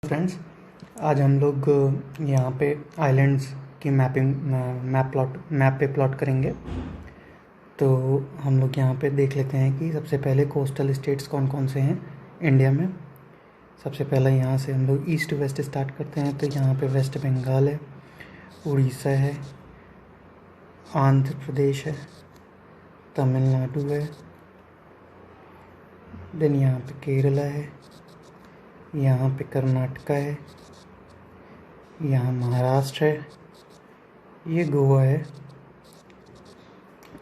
Friends, आज हम लोग यहाँ पे आइलैंड्स की मैप पे प्लॉट करेंगे। तो हम लोग यहाँ पे देख लेते हैं कि सबसे पहले कोस्टल स्टेट्स कौन कौन से हैं इंडिया में। सबसे पहले यहाँ से हम लोग ईस्ट वेस्ट स्टार्ट करते हैं। तो यहाँ पे वेस्ट बंगाल है, उड़ीसा है, आंध्र प्रदेश है, तमिलनाडु है, देन यहाँ पे केरला है, यहाँ पे कर्नाटका है, यहाँ महाराष्ट्र है, ये गोवा है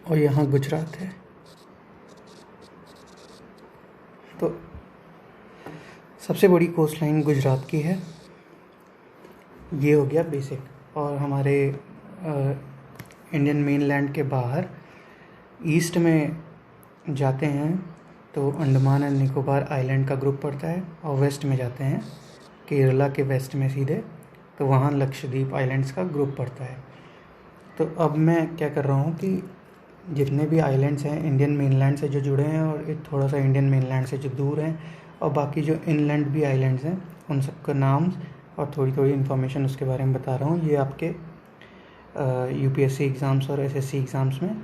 और यहाँ गुजरात है। तो सबसे बड़ी कोस्ट लाइन गुजरात की है। ये हो गया बेसिक। और हमारे इंडियन मेनलैंड के बाहर ईस्ट में जाते हैं तो अंडमान एंड निकोबार आइलैंड का ग्रुप पड़ता है, और वेस्ट में जाते हैं केरला के वेस्ट में सीधे, तो वहाँ लक्षद्वीप आइलैंड्स का ग्रुप पड़ता है। तो अब मैं क्या कर रहा हूँ कि जितने भी आइलैंड्स हैं इंडियन मेनलैंड से जो जुड़े हैं और एक थोड़ा सा इंडियन मेनलैंड से जो दूर हैं, और बाकी जो इनलैंड भी आइलैंड्स हैं, उन सबका नाम और थोड़ी थोड़ी इन्फॉर्मेशन उसके बारे में बता रहा हूँ। ये आपके यूपीएससी एग्ज़ाम्स और एसएससी एग्ज़ाम्स में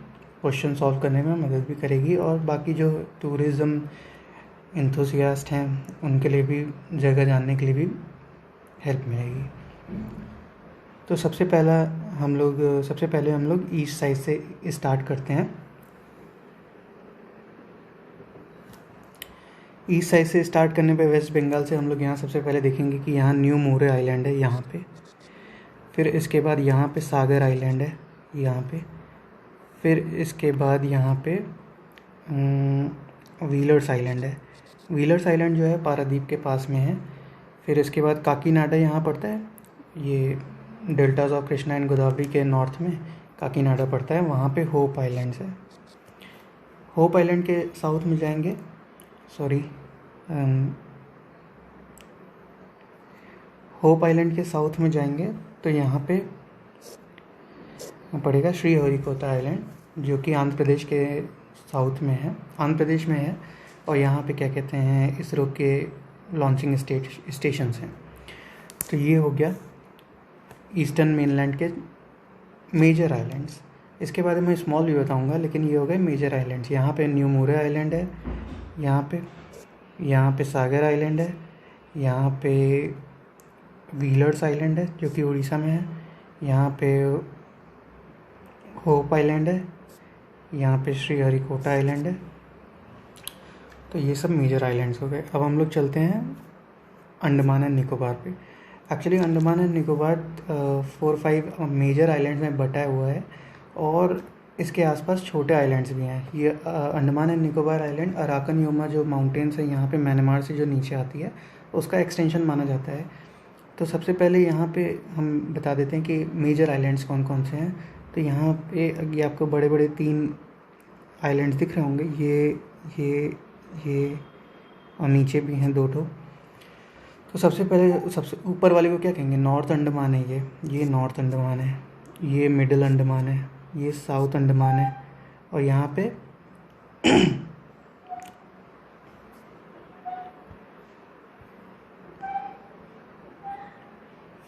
क्वेश्चन सॉल्व करने में मदद भी करेगी, और बाकी जो टूरिज़्म एंथुसियास्ट हैं उनके लिए भी, जगह जानने के लिए भी हेल्प मिलेगी। तो सबसे पहले हम लोग ईस्ट साइड से स्टार्ट करते हैं। ईस्ट साइड से स्टार्ट करने पे वेस्ट बंगाल से हम लोग यहाँ सबसे पहले देखेंगे कि यहाँ न्यू मोरे आइलैंड है यहाँ पे। फिर इसके बाद यहाँ पे सागर आइलैंड है यहाँ पे। फिर इसके बाद यहाँ पे व्हीलर्स आइलैंड है। व्हीलर्स आइलैंड जो है पारादीप के पास में है। फिर इसके बाद काकीनाडा यहाँ पड़ता है, ये deltas of Krishna and Godavari के नॉर्थ में काकीनाडा पड़ता है, वहाँ पे होप आइलैंड्स है। होप आइलैंड के साउथ में जाएंगे, होप आइलैंड के साउथ में जाएंगे तो यहाँ पे पड़ेगा श्रीहरिकोटा आइलैंड, जो कि आंध्र प्रदेश के साउथ में है, आंध्र प्रदेश में है। और यहाँ पे क्या कहते हैं, इसरो के लॉन्चिंग स्टेशंस हैं। तो ये हो गया ईस्टर्न मेनलैंड के मेजर आइलैंड्स। इसके बारे में स्मॉल भी बताऊंगा, लेकिन ये हो गए मेजर आइलैंड्स। यहाँ पे न्यू मोरे आइलैंड है, यहाँ पे सागर आइलैंड है, यहाँ पे व्हीलर्स आइलैंड है जो कि उड़ीसा में है, यहाँ पे होप आइलैंड है, यहाँ पे श्रीहरिकोटा आइलैंड है। तो ये सब मेजर आइलैंड्स हो गए। अब हम लोग चलते हैं अंडमान एंड निकोबार पे। Actually Andaman and Nicobar 4-5 major islands में बटा हुआ है, और इसके आसपास छोटे आइलैंड्स भी हैं। ये Andaman and Nicobar island Arakan Yoma जो माउंटेन्स है यहाँ पे म्यांमार से जो नीचे आती है, उसका एक्सटेंशन माना जाता है। तो सबसे पहले यहाँ पे हम बता देते हैं कि मेजर आइलैंड्स कौन कौन से हैं। तो यहाँ पे ये आपको बड़े बड़े 3 आइलैंड्स दिख रहे होंगे, ये और नीचे भी हैं 2 ठो। तो सबसे पहले सबसे ऊपर वाले को क्या कहेंगे, नॉर्थ अंडमान है। ये नॉर्थ अंडमान है, ये मिडिल अंडमान है, ये साउथ अंडमान है, और यहाँ पे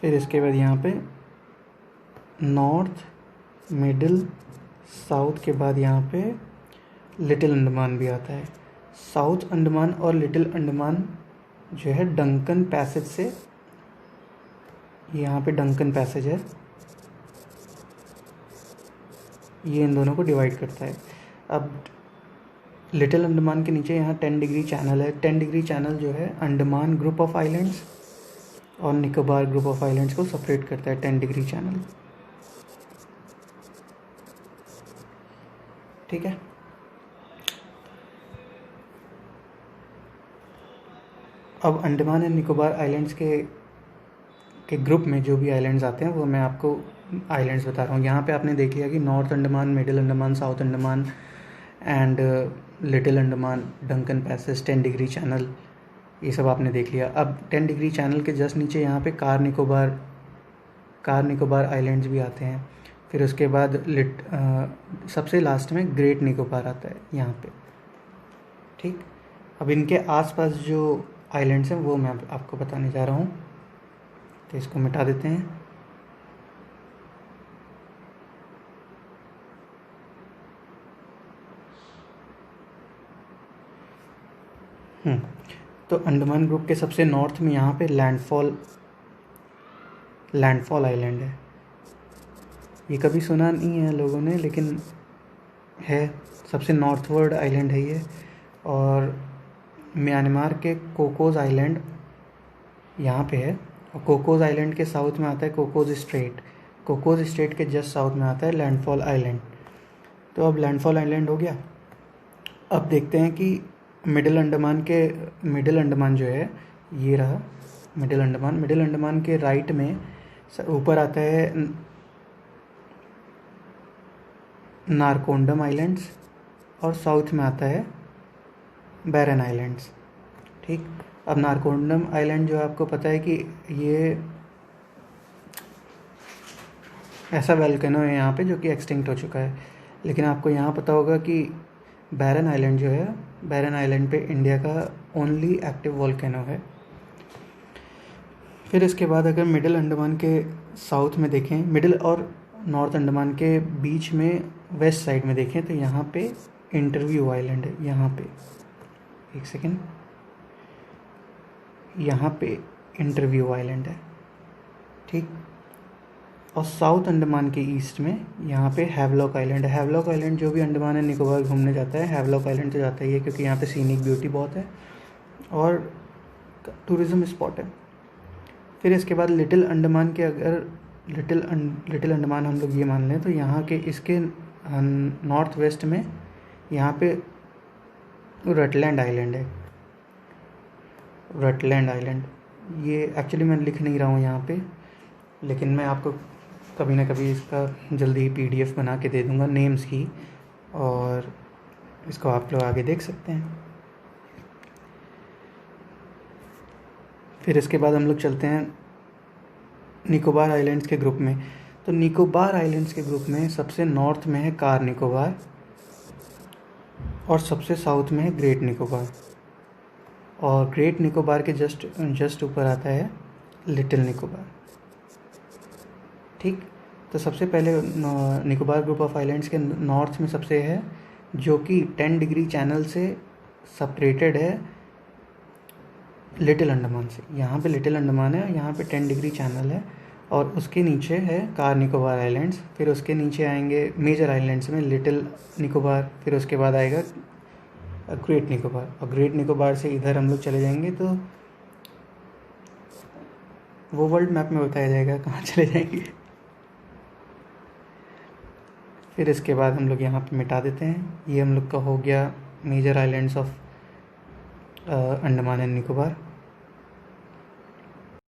फिर इसके बाद यहाँ पे नॉर्थ, मिडिल, साउथ के बाद यहाँ पे लिटिल अंडमान भी आता है। साउथ अंडमान और लिटिल अंडमान जो है डंकन पैसेज से, यहाँ पे डंकन पैसेज है, ये इन दोनों को डिवाइड करता है। अब लिटिल अंडमान के नीचे यहाँ 10 डिग्री चैनल है। 10 डिग्री चैनल जो है अंडमान ग्रुप ऑफ आइलैंड्स और निकोबार ग्रुप ऑफ आइलैंड्स को सेपरेट करता है, 10 डिग्री चैनल। ठीक है। अब अंडमान एंड निकोबार आइलैंड्स के ग्रुप में जो भी आइलैंड्स आते हैं वो मैं आपको आइलैंड्स बता रहा हूँ। यहाँ पे आपने देख लिया कि north Andaman, middle Andaman, south Andaman and little Andaman, Duncan passage, 10 degree channel, ये सब आपने देख लिया। अब 10 डिग्री चैनल के जस्ट नीचे यहाँ पे कार निकोबार आइलैंड्स भी आते हैं। फिर उसके बाद सबसे लास्ट में ग्रेट निकोबार आता है यहाँ पे। ठीक, अब इनके आसपास जो आइलैंड्स हैं वो मैं आपको बताने जा रहा हूँ। तो इसको मिटा देते हैं। तो अंडमान ग्रुप के सबसे नॉर्थ में यहाँ पे लैंडफॉल आइलैंड है। ये कभी सुना नहीं है लोगों ने, लेकिन है, सबसे नॉर्थवर्ड आइलैंड है ये। और म्यांमार के कोकोस आइलैंड यहाँ पे है, और कोकोस आइलैंड के साउथ में आता है कोकोस स्ट्रेट। कोकोस स्ट्रेट के जस्ट साउथ में आता है लैंडफॉल आइलैंड। तो अब लैंडफॉल आइलैंड हो गया। अब देखते हैं कि मिडिल अंडमान जो है, ये रहा मिडिल अंडमान के राइट में ऊपर आता है नारकोंडम आइलैंड्स, और साउथ में आता है बैरन आइलैंड्स। ठीक, अब नारकोंडम आइलैंड जो आपको पता है कि ये ऐसा वोल्केनो है यहाँ पे जो कि एक्सटिंक्ट हो चुका है। लेकिन आपको यहाँ पता होगा कि बैरन आइलैंड जो है, बैरन आइलैंड पे इंडिया का ओनली एक्टिव वोल्केनो है। फिर इसके बाद अगर मिडिल अंडमान के साउथ में देखें, मिडिल और नॉर्थ अंडमान के बीच में वेस्ट साइड में देखें, तो यहाँ पे इंटरव्यू आइलैंड है। यहाँ पे एक सेकेंड, यहाँ पे इंटरव्यू आइलैंड है। ठीक, और साउथ अंडमान के ईस्ट में यहाँ पे हैवलॉक आइलैंड है। हैवलॉक आइलैंड जो भी अंडमान एंड निकोबार घूमने जाता है, हैवलॉक आइलैंड तो जाता ही है, क्योंकि यहाँ पे सीनिक ब्यूटी बहुत है और टूरिज़्म स्पॉट है। फिर इसके बाद लिटिल अंडमान के, अगर लिटिल अंडमान हम लोग ये मान लें, तो यहाँ के इसके नॉर्थ वेस्ट में यहाँ पे रटलैंड आइलैंड है। रटलैंड आइलैंड, ये एक्चुअली मैं लिख नहीं रहा हूँ यहाँ पे, लेकिन मैं आपको कभी ना कभी इसका जल्दी ही PDF बना के दे दूँगा नेम्स की, और इसको आप लोग आगे देख सकते हैं। फिर इसके बाद हम लोग चलते हैं निकोबार आइलैंड्स के ग्रुप में। तो निकोबार आइलैंड्स के ग्रुप में सबसे नॉर्थ में है कार निकोबार, और सबसे साउथ में है ग्रेट निकोबार, और ग्रेट निकोबार के जस्ट ऊपर आता है लिटिल निकोबार। ठीक, तो सबसे पहले निकोबार ग्रुप ऑफ आइलैंड्स के नॉर्थ में सबसे है, जो कि 10 डिग्री चैनल से सेपरेटेड है लिटिल अंडमान से। यहाँ पे लिटिल अंडमान है, यहाँ पे 10 डिग्री चैनल है, और उसके नीचे है कार निकोबार आइलैंड्स। फिर उसके नीचे आएंगे मेजर आइलैंड्स में लिटिल निकोबार, फिर उसके बाद आएगा ग्रेट निकोबार, और ग्रेट निकोबार से इधर हम लोग चले जाएंगे तो वो वर्ल्ड मैप में बताया जाएगा कहाँ चले जाएंगे। फिर इसके बाद हम लोग यहाँ पे मिटा देते हैं। ये हम लोग का हो गया major islands of Andaman and Nicobar.